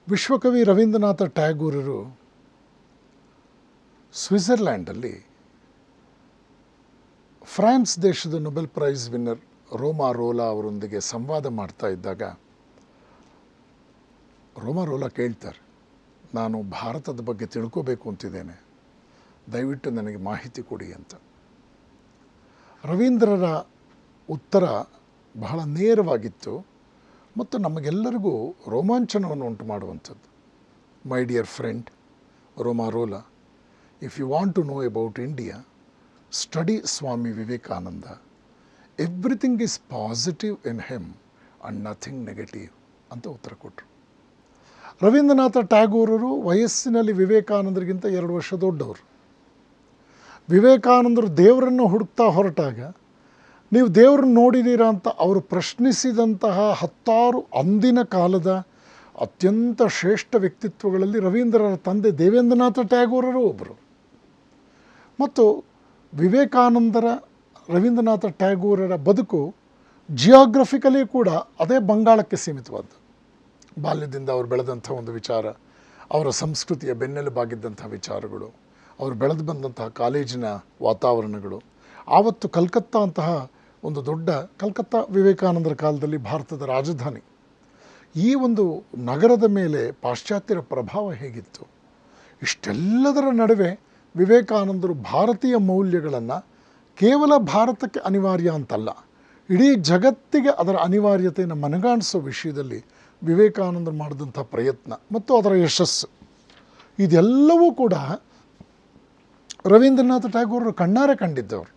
ವಿಶ್ವಕವಿ Rabindranath ಟ್ಯಾಗೂರರು ಸ್ವಿಟ್ಜರ್ಲ್ಯಾಂಡಲ್ಲಿ France ದೇಶದ Nobel prize winner ರೋಮಾ ರೋಲಾ ಅವರೊಂದಿಗೆ ಸಂವಾದ ಮಾಡ್ತಾ ಇದ್ದಾಗ ರೋಮಾ ರೋಲಾ ಕೇಳ್ತಾರೆ, ನಾನು ಭಾರತದ ಬಗ್ಗೆ ತಿಳ್ಕೋಬೇಕು ಅಂತಿದ್ದೇನೆ, ದಯವಿಟ್ಟು ನನಗೆ ಮಾಹಿತಿ ಕೊಡಿ ಅಂತ. ರವೀಂದ್ರರ ಉತ್ತರ ಬಹಳ ನೇರವಾಗಿತ್ತು ಮತ್ತು ನಮಗೆಲ್ಲರಿಗೂ ರೋಮಾಂಚನವನ್ನು ಉಂಟು ಮಾಡುವಂಥದ್ದು. ಮೈ ಡಿಯರ್ ಫ್ರೆಂಡ್ ರೋಮಾ ರೋಲಾ, if you want to know about India, study Swami Vivekananda. Everything is positive in him and nothing negative ಅಂತ ಉತ್ತರ ಕೊಟ್ಟರು. ರವೀಂದ್ರನಾಥ ಟ್ಯಾಗೂರರು ವಯಸ್ಸಿನಲ್ಲಿ ವಿವೇಕಾನಂದರಿಗಿಂತ 2 ವರ್ಷ ದೊಡ್ಡವರು. ವಿವೇಕಾನಂದರು ದೇವರನ್ನು ಹುಡುಕ್ತಾ ಹೊರಟಾಗ ನೀವು ದೇವರನ್ನು ನೋಡಿದ್ದೀರಾ ಅಂತ ಅವರು ಪ್ರಶ್ನಿಸಿದಂತಹ 10 ಅಂದಿನ ಕಾಲದ ಅತ್ಯಂತ ಶ್ರೇಷ್ಠ ವ್ಯಕ್ತಿತ್ವಗಳಲ್ಲಿ ರವೀಂದ್ರರ ತಂದೆ ದೇವೇಂದ್ರನಾಥ ಟ್ಯಾಗೂರರು ಒಬ್ಬರು. ಮತ್ತು ವಿವೇಕಾನಂದರ ರವೀಂದ್ರನಾಥ ಟ್ಯಾಗೂರರ ಬದುಕು ಜಿಯೋಗ್ರಫಿಕಲಿ ಕೂಡ ಅದೇ ಬಂಗಾಳಕ್ಕೆ ಸೀಮಿತವಾದ್ದು. ಬಾಲ್ಯದಿಂದ ಅವರು ಬೆಳೆದಂಥ ಒಂದು ವಿಚಾರ, ಅವರ ಸಂಸ್ಕೃತಿಯ ಬೆನ್ನೆಲುಬಾಗಿದ್ದಂಥ ವಿಚಾರಗಳು, ಅವರು ಬೆಳೆದು ಬಂದಂತಹ ಕಾಲೇಜಿನ ವಾತಾವರಣಗಳು, ಆವತ್ತು ಕಲ್ಕತ್ತಾ ಅಂತಹ ಒಂದು ದೊಡ್ಡ ಕಲ್ಕತ್ತಾ ವಿವೇಕಾನಂದರ ಕಾಲದಲ್ಲಿ ಭಾರತದ ರಾಜಧಾನಿ, ಈ ಒಂದು ನಗರದ ಮೇಲೆ ಪಾಶ್ಚಾತ್ಯರ ಪ್ರಭಾವ ಹೇಗಿತ್ತು, ಇಷ್ಟೆಲ್ಲದರ ನಡುವೆ ವಿವೇಕಾನಂದರು ಭಾರತೀಯ ಮೌಲ್ಯಗಳನ್ನು ಕೇವಲ ಭಾರತಕ್ಕೆ ಅನಿವಾರ್ಯ ಅಂತಲ್ಲ, ಇಡೀ ಜಗತ್ತಿಗೆ ಅದರ ಅನಿವಾರ್ಯತೆಯನ್ನು ಮನಗಾಣಿಸೋ ವಿಷಯದಲ್ಲಿ ವಿವೇಕಾನಂದರು ಮಾಡಿದಂಥ ಪ್ರಯತ್ನ ಮತ್ತು ಅದರ ಯಶಸ್ಸು, ಇದೆಲ್ಲವೂ ಕೂಡ ರವೀಂದ್ರನಾಥ ಟ್ಯಾಗೂರರು ಕಣ್ಣಾರೆ ಕಂಡಿದ್ದವರು.